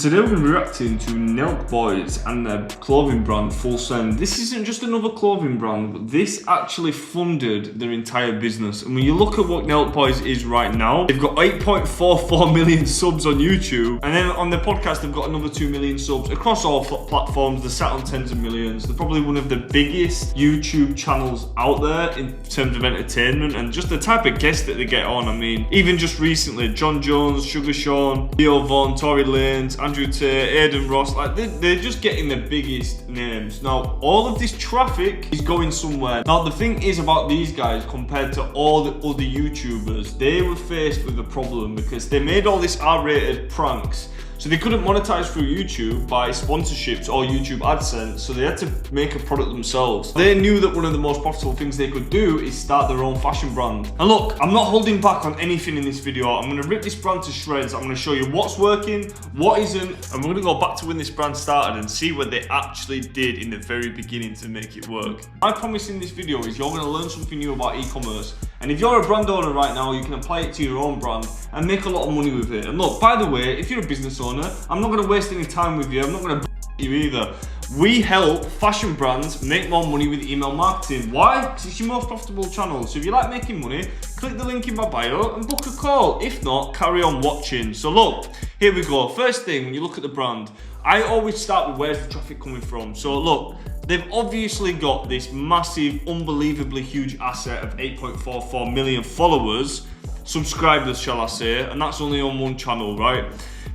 Today we're going to be reacting to Nelk Boys and their clothing brand Full Send. This isn't just another clothing brand, but this actually funded their entire business. And when you look at what Nelk Boys is right now, they've got 8.44 million subs on YouTube, and then on their podcast they've got another 2 million subs across all platforms. They're sat on tens of millions. They're probably one of the biggest YouTube channels out there in terms of entertainment and just the type of guests that they get on. I mean, even just recently, John Jones, Sugar Sean, Leo Vaughan, Tory Lanez, Andrew Tate, Aiden Ross, like they're just getting the biggest names. Now, all of this traffic is going somewhere. Now, the thing is about these guys compared to all the other YouTubers, they were faced with a problem because they made all this R-rated pranks. So they couldn't monetize through YouTube by sponsorships or YouTube AdSense, so they had to make a product themselves. They knew that one of the most profitable things they could do is start their own fashion brand. And look, I'm not holding back on anything in this video. I'm gonna rip this brand to shreds. I'm gonna show you what's working, what isn't, and we're gonna go back to when this brand started and see what they actually did in the very beginning to make it work. My promise in this video is you're gonna learn something new about e-commerce. And if you're a brand owner right now, you can apply it to your own brand and make a lot of money with it. And look, by the way, if you're a business owner, I'm not gonna waste any time with you. I'm not gonna you either. We help fashion brands make more money with email marketing. Why? Because it's your most profitable channel. So if you like making money, click the link in my bio and book a call. If not, carry on watching. So look, here we go. First thing, when you look at the brand, I always start with where's the traffic coming from. So look, they've obviously got this massive, unbelievably huge asset of 8.44 million followers, subscribers shall I say, and that's only on one channel, right?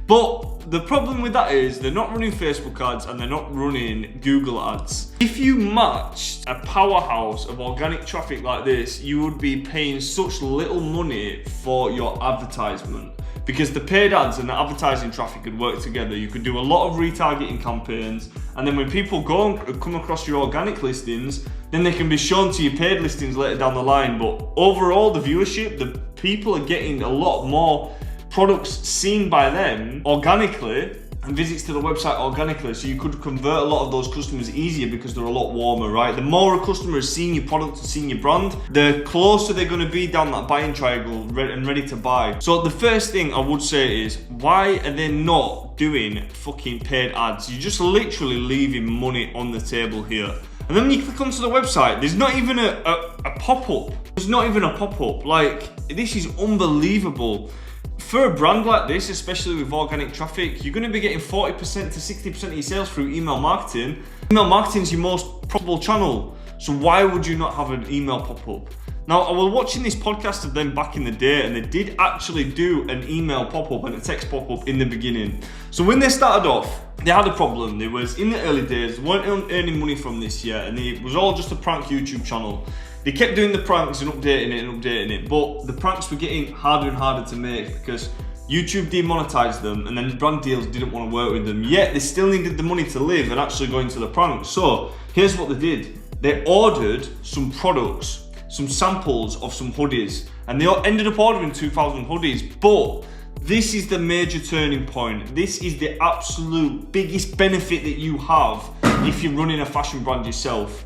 But the problem with that is they're not running Facebook ads and they're not running Google ads. If you matched a powerhouse of organic traffic like this, you would be paying such little money for your advertisement. Because the paid ads and the advertising traffic could work together. You could do a lot of retargeting campaigns, and then when people go and come across your organic listings, then they can be shown to your paid listings later down the line. But overall, the viewership, the people are getting a lot more products seen by them organically and visits to the website organically, so you could convert a lot of those customers easier because they're a lot warmer, right? The more a customer is seeing your product and seeing your brand, the closer they're going to be down that buying triangle and ready to buy. So the first thing I would say is, why are they not doing fucking paid ads? You're just literally leaving money on the table here. And then when you click onto the website, there's not even a pop-up. There's not even a pop-up. Like, this is unbelievable. For a brand like this, especially with organic traffic, you're going to be getting 40% to 60% of your sales through email marketing. Email marketing is your most profitable channel. So why would you not have an email pop-up? Now, I was watching this podcast of them back in the day, and they did actually do an email pop-up and a text pop-up in the beginning. So when they started off, they had a problem. They was in the early days, weren't earning money from this yet, and it was all just a prank YouTube channel. They kept doing the pranks and updating it, but the pranks were getting harder and harder to make because YouTube demonetized them, and then brand deals didn't want to work with them. Yet they still needed the money to live and actually go into the pranks. So here's what they did. They ordered some products, some samples of some hoodies, and they ended up ordering 2,000 hoodies. But this is the major turning point. This is the absolute biggest benefit that you have if you're running a fashion brand yourself.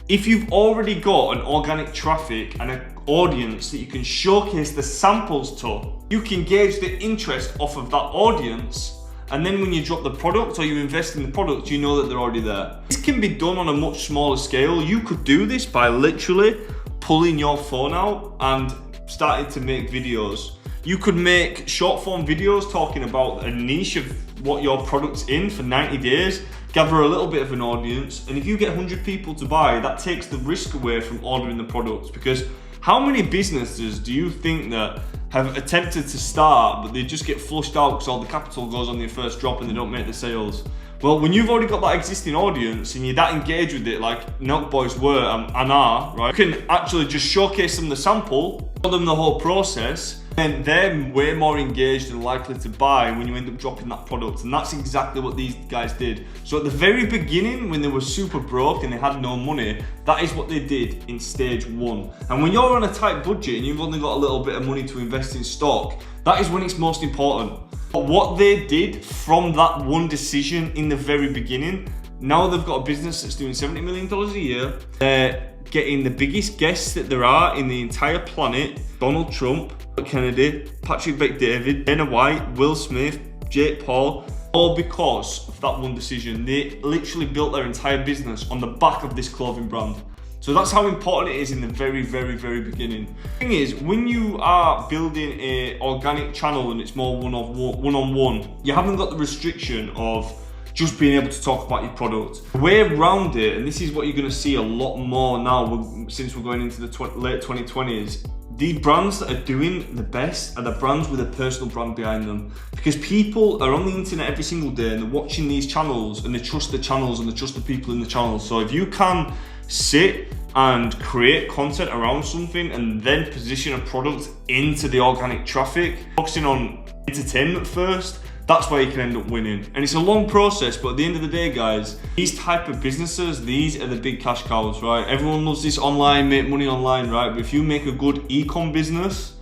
If you've already got an organic traffic and an audience that you can showcase the samples to, you can gauge the interest off of that audience, and then when you drop the product or you invest in the product, you know that they're already there. This can be done on a much smaller scale. You could do this by literally pulling your phone out and starting to make videos. You could make short form videos talking about a niche of what your product's in for 90 days, gather a little bit of an audience, and if you get 100 people to buy, that takes the risk away from ordering the products. Because how many businesses do you think that have attempted to start, but they just get flushed out because all the capital goes on their first drop and they don't make the sales? Well, when you've already got that existing audience and you're that engaged with it, like Nelk Boys were and are, right? You can actually just showcase them the sample, tell them the whole process, and they're way more engaged and likely to buy when you end up dropping that product. And that's exactly what these guys did. So at the very beginning, when they were super broke and they had no money, that is what they did in stage one. And when you're on a tight budget and you've only got a little bit of money to invest in stock, that is when it's most important. But what they did from that one decision in the very beginning, now they've got a business that's doing $70 million a year. They're getting the biggest guests that there are in the entire planet: Donald Trump, Kennedy, Patrick Bet-David, Dana White, Will Smith, Jake Paul. All because of that one decision. They literally built their entire business on the back of this clothing brand. So that's how important it is in the very, very, very beginning. The thing is, when you are building an organic channel and it's more one-on-one, you haven't got the restriction of just being able to talk about your product. The way around it, and this is what you're gonna see a lot more now since we're going into the late 2020s, the brands that are doing the best are the brands with a personal brand behind them. Because people are on the internet every single day and they're watching these channels and they trust the channels and they trust the people in the channels. So if you can sit and create content around something and then position a product into the organic traffic, focusing on entertainment first, that's where you can end up winning. And it's a long process, but at the end of the day, guys, these type of businesses, these are the big cash cows, right? Everyone loves this online, make money online, right? But if you make a good ecom business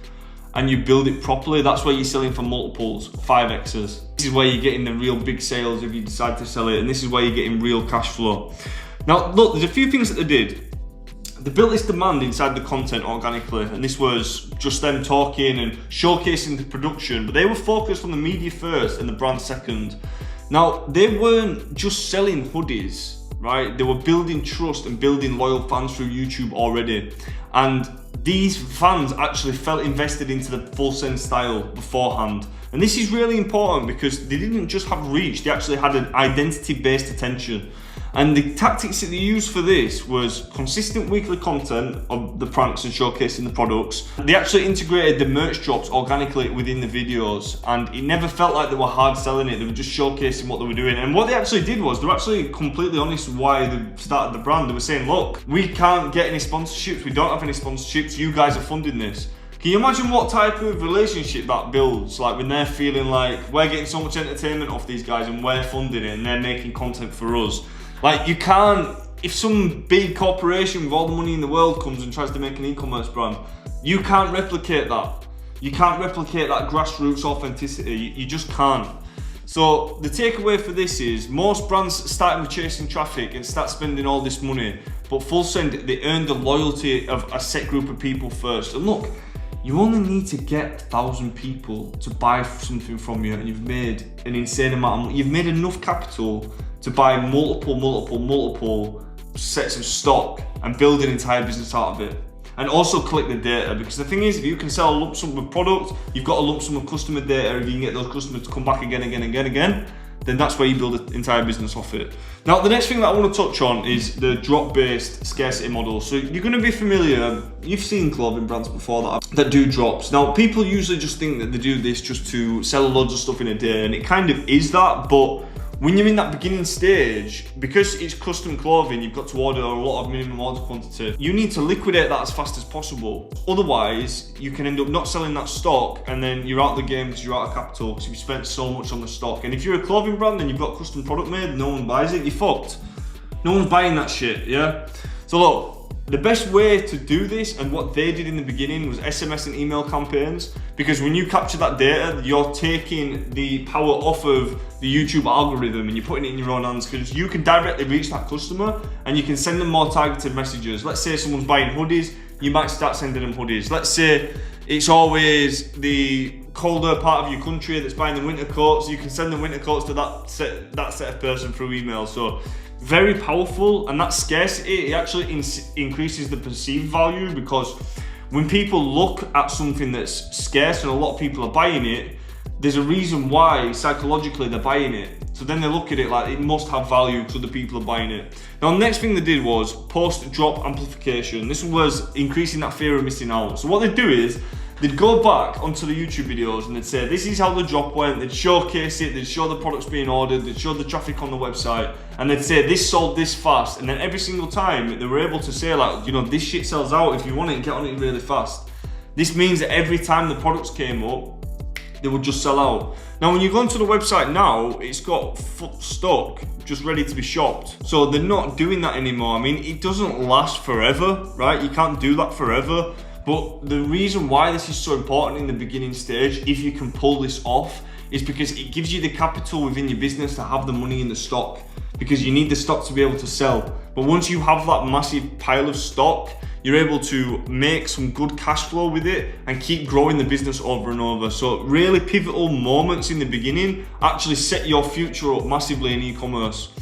and you build it properly, that's where you're selling for multiples, 5x's. This is where you're getting the real big sales if you decide to sell it, and this is where you're getting real cash flow. Now, look, there's a few things that they did. They built this demand inside the content organically, and this was just them talking and showcasing the production, but they were focused on the media first and the brand second. Now, they weren't just selling hoodies, right? They were building trust and building loyal fans through YouTube already. And these fans actually felt invested into the Full Send style beforehand. And this is really important because they didn't just have reach, they actually had an identity-based attention. And the tactics that they used for this was consistent weekly content of the pranks and showcasing the products. They actually integrated the merch drops organically within the videos, and it never felt like they were hard selling it. They were just showcasing what they were doing. And what they actually did was, they were actually completely honest why they started the brand. They were saying, look, we can't get any sponsorships. We don't have any sponsorships. You guys are funding this. Can you imagine what type of relationship that builds? Like when they're feeling like, we're getting so much entertainment off these guys and we're funding it and they're making content for us. Like you can't, if some big corporation with all the money in the world comes and tries to make an e-commerce brand, you can't replicate that. You can't replicate that grassroots authenticity, you just can't. So the takeaway for this is, most brands start with chasing traffic and start spending all this money, but Full Send, they earn the loyalty of a set group of people first. And look, you only need to get 1,000 people to buy something from you and you've made an insane amount of money. You've made enough capital to buy multiple sets of stock and build an entire business out of it. And also collect the data, because the thing is, if you can sell a lump sum of product, you've got a lump sum of customer data. If you can get those customers to come back again, then that's where you build an entire business off it. Now, the next thing that I want to touch on is the drop-based scarcity model. So you're going to be familiar, you've seen clothing brands before that do drops. Now, people usually just think that they do this just to sell loads of stuff in a day, and it kind of is that, but when you're in that beginning stage, because it's custom clothing, you've got to order a lot of minimum order quantity. You need to liquidate that as fast as possible. Otherwise, you can end up not selling that stock and then you're out of the game because you're out of capital because you've spent so much on the stock. And if you're a clothing brand and you've got custom product made, no one buys it, you're fucked. No one's buying that shit, yeah? So look, the best way to do this, and what they did in the beginning, was SMS and email campaigns, because when you capture that data, you're taking the power off of the YouTube algorithm and you're putting it in your own hands, because you can directly reach that customer and you can send them more targeted messages. Let's say someone's buying hoodies, you might start sending them hoodies. Let's say it's always the colder part of your country that's buying the winter coats, you can send the winter coats to that set of person through email. So very powerful, and that scarcity, it actually increases the perceived value, because when people look at something that's scarce and a lot of people are buying it, there's a reason why psychologically they're buying it. So then they look at it like it must have value because the people are buying it. Now, the next thing they did was post-drop amplification. This was increasing that fear of missing out. So what they do is, they'd go back onto the YouTube videos and they'd say, this is how the drop went. They'd showcase it, they'd show the products being ordered, they'd show the traffic on the website, and they'd say, this sold this fast. And then every single time they were able to say, like, you know, this shit sells out. If you want it, get on it really fast. This means that every time the products came up, they would just sell out. Now, when you go onto the website now, it's got stock just ready to be shopped. So they're not doing that anymore. I mean, it doesn't last forever, right? You can't do that forever. But the reason why this is so important in the beginning stage, if you can pull this off, is because it gives you the capital within your business to have the money in the stock. because you need the stock to be able to sell. But once you have that massive pile of stock, you're able to make some good cash flow with it and keep growing the business over and over. So really pivotal moments in the beginning actually set your future up massively in e-commerce.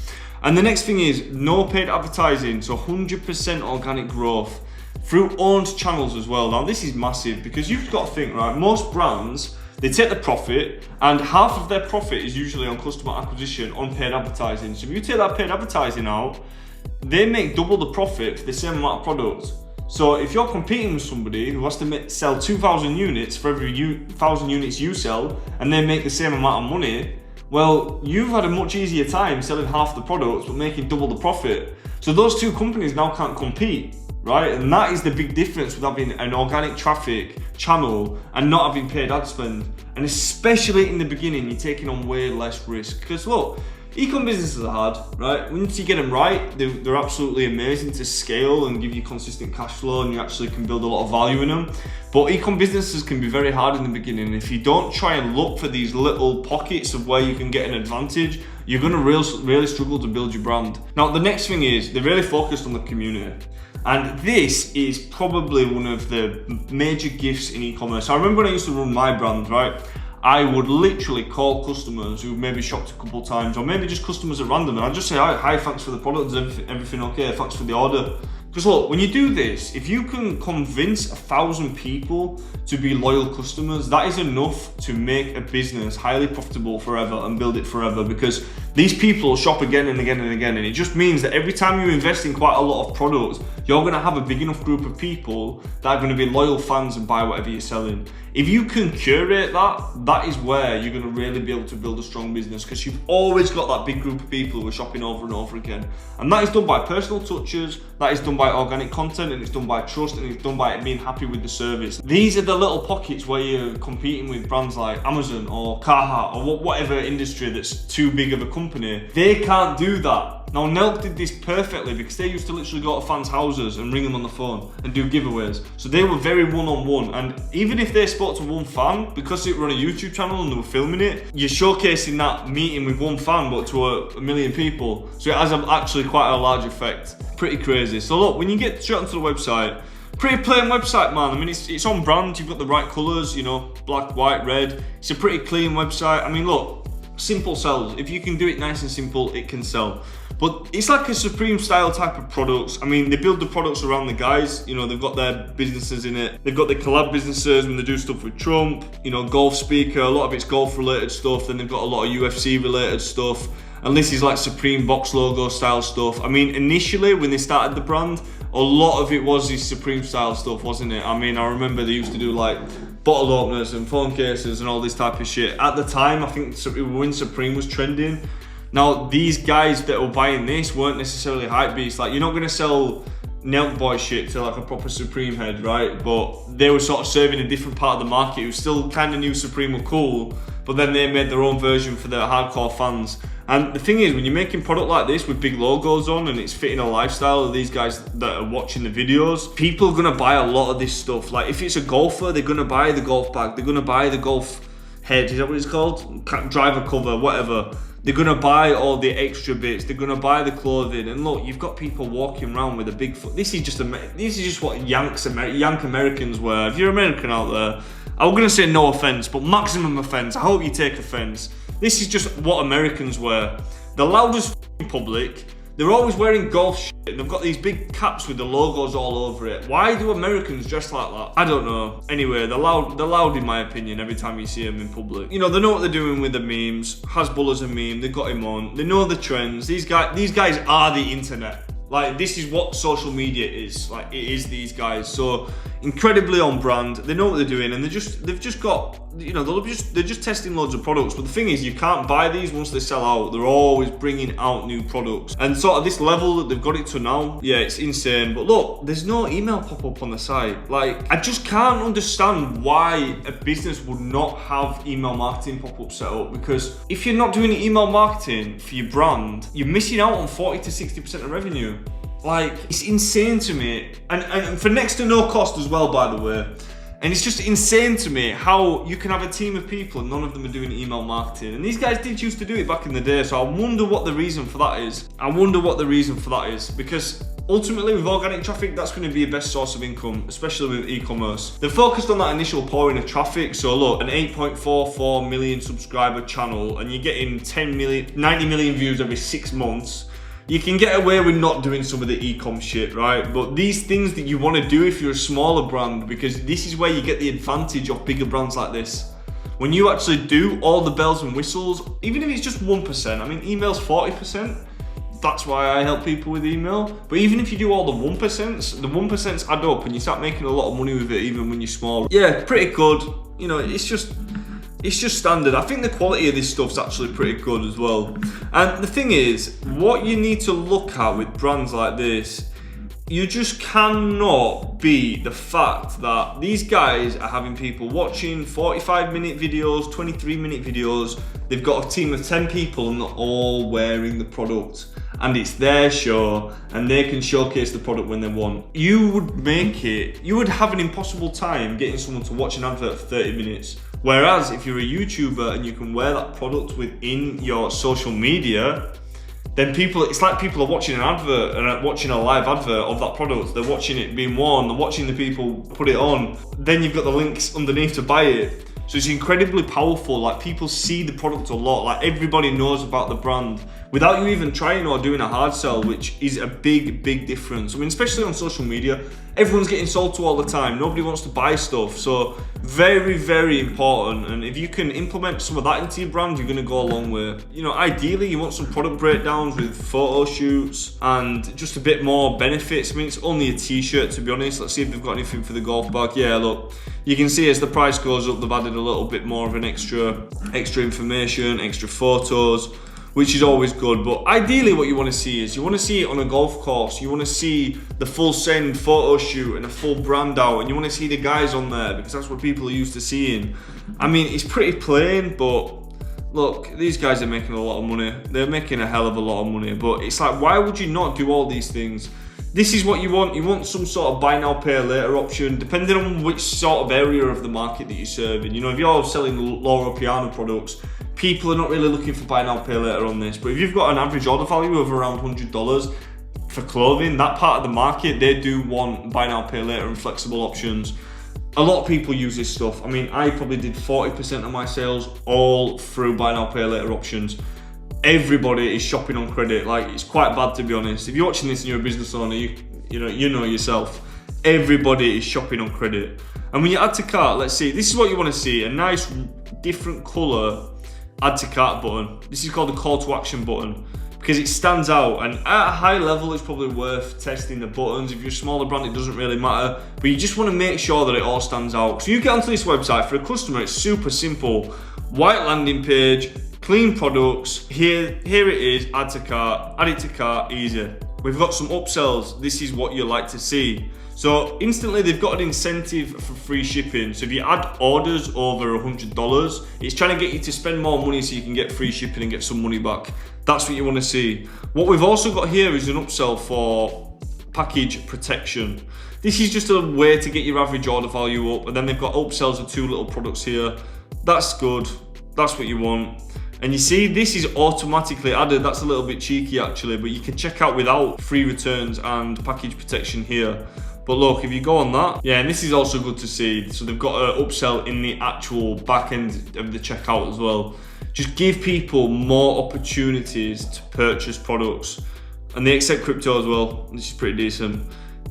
And the next thing is no paid advertising, so 100% organic growth through owned channels as well. Now this is massive because you've got to think, right, most brands, they take the profit and half of their profit is usually on customer acquisition on paid advertising. So if you take that paid advertising out, they make double the profit for the same amount of product. So if you're competing with somebody who has to sell 2,000 units for every 1,000 units you sell and they make the same amount of money, well, you've had a much easier time selling half the products but making double the profit. So those two companies now can't compete, right? And that is the big difference with having an organic traffic channel and not having paid ad spend. And especially in the beginning, you're taking on way less risk. Because look, ecom businesses are hard, right? Once you get them right, they're absolutely amazing to scale and give you consistent cash flow, and you actually can build a lot of value in them. But ecom businesses can be very hard in the beginning. If you don't try and look for these little pockets of where you can get an advantage, you're gonna really struggle to build your brand. Now, the next thing is they're really focused on the community. And this is probably one of the major gifts in e-commerce. I remember when I used to run my brand, right? I would literally call customers who maybe shopped a couple times, or maybe just customers at random, and I'd just say, hi, thanks for the product, is everything okay? Thanks for the order. Because look, when you do this, if you can convince 1,000 people to be loyal customers, that is enough to make a business highly profitable forever and build it forever, because these people shop again and again and again. And it just means that every time you invest in quite a lot of products, you're gonna have a big enough group of people that are gonna be loyal fans and buy whatever you're selling. If you can curate that, that is where you're gonna really be able to build a strong business, because you've always got that big group of people who are shopping over and over again. And that is done by personal touches, that is done by organic content, and it's done by trust, and it's done by being happy with the service. These are the little pockets where you're competing with brands like Amazon or Carhartt or whatever industry that's too big of a company. They can't do that. Now, Nelk did this perfectly because they used to literally go to fans' houses and ring them on the phone and do giveaways. So they were very one-on-one, and even if they spoke to one fan, because it were on a YouTube channel and they were filming it, you're showcasing that meeting with one fan but to a million people. So it has actually quite a large effect. Pretty crazy. So look, when you get straight onto the website, pretty plain website, man. I mean, it's on brand, you've got the right colours, you know, black, white, red. It's a pretty clean website. I mean, look, simple sells. If you can do it nice and simple, it can sell. But it's like a Supreme style type of products. I mean, they build the products around the guys, you know, they've got their businesses in it. They've got the collab businesses when they do stuff with Trump, you know, golf speaker, a lot of it's golf related stuff. Then they've got a lot of UFC related stuff. And this is like Supreme box logo style stuff. I mean, initially when they started the brand, a lot of it was this Supreme style stuff, wasn't it? I mean, I remember they used to do like bottle openers and phone cases and all this type of shit. At the time, I think when Supreme was trending. Now, these guys that were buying this weren't necessarily hype beasts. Like, you're not gonna sell Nelk Boys shit to like a proper Supreme head, right? But they were sort of serving a different part of the market who still kind of knew Supreme were cool, but then they made their own version for their hardcore fans. And the thing is, when you're making product like this with big logos on and it's fitting a lifestyle of these guys that are watching the videos, people are gonna buy a lot of this stuff. Like, if it's a golfer, they're gonna buy the golf bag, they're gonna buy the golf head, is that what it's called? Driver cover, whatever. They're gonna buy all the extra bits. They're gonna buy the clothing. And look, you've got people walking around with a big foot. This is just what Yank Americans wear. If you're American out there, I'm gonna say no offense, but maximum offense. I hope you take offense. This is just what Americans wear. The loudest public. They're always wearing golf shit, and they've got these big caps with the logos all over it. Why do Americans dress like that? I don't know. Anyway, they're loud in my opinion every time you see them in public. You know, they know what they're doing with the memes. Hasbulla's a meme, they got him on. They know the trends. These guys are the internet. Like, this is what social media is. Like, it is these guys. So incredibly on brand. They know what they're doing, and they've just got, you know, they're just testing loads of products. But the thing is, you can't buy these once they sell out. They're always bringing out new products. And sort of this level that they've got it to now, yeah, it's insane. But look, there's no email pop-up on the site. Like, I just can't understand why a business would not have email marketing pop-up set up, because if you're not doing email marketing for your brand, you're missing out on 40 to 60% of revenue. Like, it's insane to me. And for next to no cost as well, by the way. And it's just insane to me how you can have a team of people and none of them are doing email marketing. And these guys did used to do it back in the day, so I wonder what the reason for that is. Because ultimately with organic traffic, that's going to be your best source of income, especially with e-commerce. They're focused on that initial pouring of traffic. So look, an 8.44 million subscriber channel and you're getting 90 million views every 6 months. You can get away with not doing some of the ecom shit, right? But these things that you want to do if you're a smaller brand, because this is where you get the advantage of bigger brands like this. When you actually do all the bells and whistles, even if it's just 1%, I mean, email's 40%. That's why I help people with email. But even if you do all the 1%, the 1% add up and you start making a lot of money with it even when you're small. Yeah, pretty good. You know, it's just standard. I think the quality of this stuff's actually pretty good as well. And the thing is, what you need to look at with brands like this, you just cannot beat the fact that these guys are having people watching 45-minute videos, 23-minute videos. They've got a team of 10 people and they're all wearing the product. And it's their show and they can showcase the product when they want. You would have an impossible time getting someone to watch an advert for 30 minutes. Whereas if you're a YouTuber and you can wear that product within your social media, then it's like people are watching an advert and watching a live advert of that product. They're watching it being worn, they're watching the people put it on. Then you've got the links underneath to buy it. So it's incredibly powerful. Like, people see the product a lot. Like, everybody knows about the brand without you even trying or doing a hard sell, which is a big difference. I mean, especially on social media, everyone's getting sold to all the time. Nobody wants to buy stuff. So very important. And if you can implement some of that into your brand, you're going to go a long way. You know, ideally you want some product breakdowns with photo shoots and just a bit more benefits. I mean, it's only a t-shirt, to be honest. Let's see if they've got anything for the golf bag. Yeah, look, you can see as the price goes up, they've added a little bit more of an extra information, extra photos, which is always good. But ideally what you want to see is, you want to see it on a golf course. You want to see the full send photo shoot and a full brand out, and you want to see the guys on there because that's what people are used to seeing. I mean, it's pretty plain, but look, these guys are making a lot of money. They're making a hell of a lot of money, but it's like, why would you not do all these things? This is what you want. You want some sort of buy now, pay later option, depending on which sort of area of the market that you're serving. You know, if you're selling Loro Piano products, people are not really looking for buy now, pay later on this. But if you've got an average order value of around $100 for clothing, that part of the market, they do want buy now, pay later and flexible options. A lot of people use this stuff. I mean, I probably did 40% of my sales all through buy now, pay later options. Everybody is shopping on credit. Like, it's quite bad, to be honest. If you're watching this and you're a business owner, you know yourself. Everybody is shopping on credit. And when you add to cart, let's see, this is what you want to see, a nice different color add to cart button. This is called the call to action button because it stands out, and at a high level it's probably worth testing the buttons. If you're a smaller brand, it doesn't really matter, but you just want to make sure that it all stands out. So you get onto this website, for a customer it's super simple. White landing page, clean products, here it is, add to cart, add it to cart, easy. We've got some upsells, this is what you like to see. So instantly they've got an incentive for free shipping. So if you add orders over $100, it's trying to get you to spend more money so you can get free shipping and get some money back. That's what you want to see. What we've also got here is an upsell for package protection. This is just a way to get your average order value up, and then they've got upsells of 2 little products here. That's good, that's what you want. And you see, this is automatically added. That's a little bit cheeky actually, but you can check out without free returns and package protection here. But look, if you go on that, yeah, and this is also good to see. So they've got an upsell in the actual back end of the checkout as well. Just give people more opportunities to purchase products. And they accept crypto as well. This is pretty decent.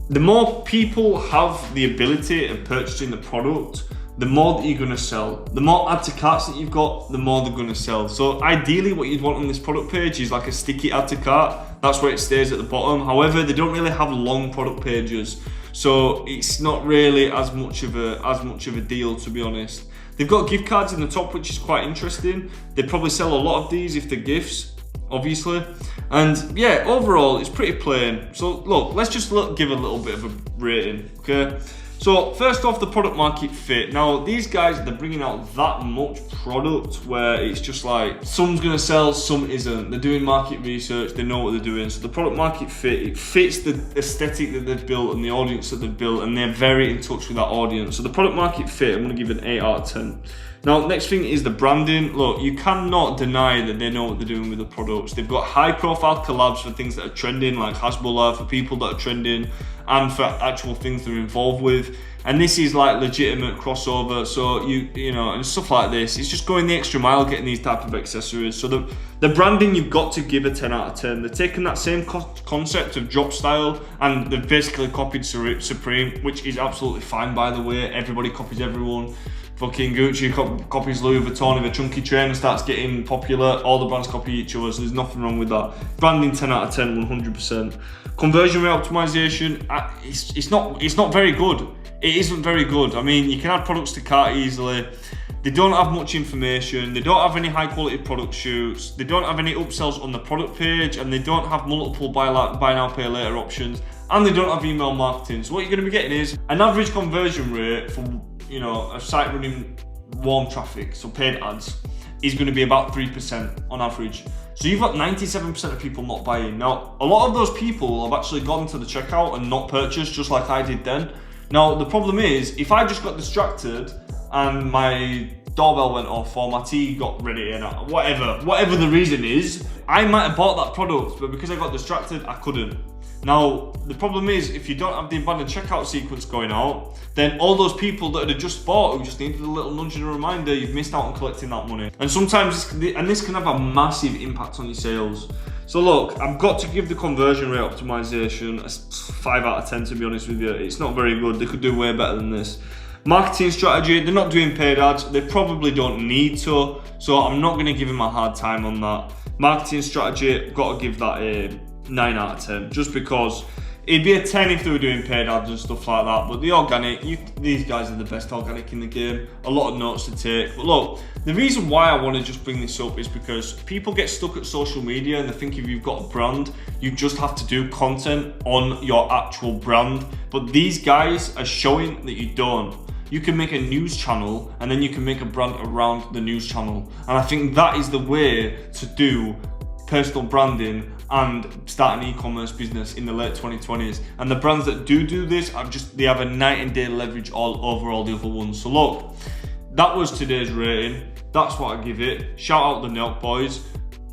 The more people have the ability of purchasing the product, the more that you're going to sell. The more add to carts that you've got, the more they're going to sell. So ideally what you'd want on this product page is like a sticky add to cart. That's where it stays at the bottom. However, they don't really have long product pages, so it's not really as much of a deal, to be honest. They've got gift cards in the top, which is quite interesting. They probably sell a lot of these if they're gifts, obviously. And yeah, overall it's pretty plain. So look, let's just give a little bit of a rating, okay? So first off, the product market fit. Now these guys, they're bringing out that much product where it's just like, some's gonna sell, some isn't. They're doing market research, they know what they're doing. So the product market fit, it fits the aesthetic that they've built and the audience that they've built, and they're very in touch with that audience. So the product market fit, I'm gonna give it an 8 out of 10. Now, next thing is the branding. Look, you cannot deny that they know what they're doing with the products. They've got high profile collabs for things that are trending, like Hasbullah, for people that are trending, and for actual things they're involved with. And this is like legitimate crossover, so you know, and stuff like this. It's just going the extra mile getting these type of accessories. So the branding, you've got to give a 10 out of 10. They're taking that same concept of drop style and they've basically copied Supreme, which is absolutely fine, by the way. Everybody copies everyone. Fucking Gucci copies Louis Vuitton. If a chunky trainer starts getting popular, all the brands copy each other, so there's nothing wrong with that. Branding 10 out of 10, 100%. Conversion rate optimization, it's not very good. It isn't very good. I mean, you can add products to cart easily. They don't have much information. They don't have any high quality product shoots. They don't have any upsells on the product page, and they don't have multiple buy now, pay later options, and they don't have email marketing. So what you're gonna be getting is an average conversion rate for, you know, a site running warm traffic, so paid ads, is gonna be about 3% on average. So you've got 97% of people not buying. Now, a lot of those people have actually gone to the checkout and not purchased, just like I did then. Now, the problem is, if I just got distracted and my doorbell went off or my tea got ready and whatever the reason is, I might have bought that product, but because I got distracted, I couldn't. Now, the problem is, if you don't have the abandoned checkout sequence going out, then all those people that had just bought, who just needed a little nudge and a reminder, you've missed out on collecting that money. And sometimes, this can have a massive impact on your sales. So look, I've got to give the conversion rate optimization a 5 out of 10, to be honest with you. It's not very good. They could do way better than this. Marketing strategy, they're not doing paid ads. They probably don't need to, so I'm not gonna give them a hard time on that. Marketing strategy, got to give that a 9 out of 10, just because it'd be a 10 if they were doing paid ads and stuff like that. But the organic, these guys are the best organic in the game. A lot of notes to take. But look, the reason why I want to just bring this up is because people get stuck at social media and they think if you've got a brand, you just have to do content on your actual brand. But these guys are showing that you don't. You can make a news channel and then you can make a brand around the news channel. And I think that is the way to do personal branding and start an e-commerce business in the late 2020s. And the brands that do this are they have a night and day leverage all over all the other ones. So look, that was today's rating. That's what I give it. Shout out the Nelk Boys.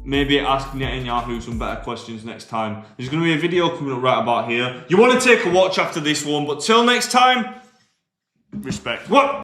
Maybe ask Netanyahu some better questions next time. There's gonna be a video coming up right about here. You wanna take a watch after this one, but till next time, respect. What?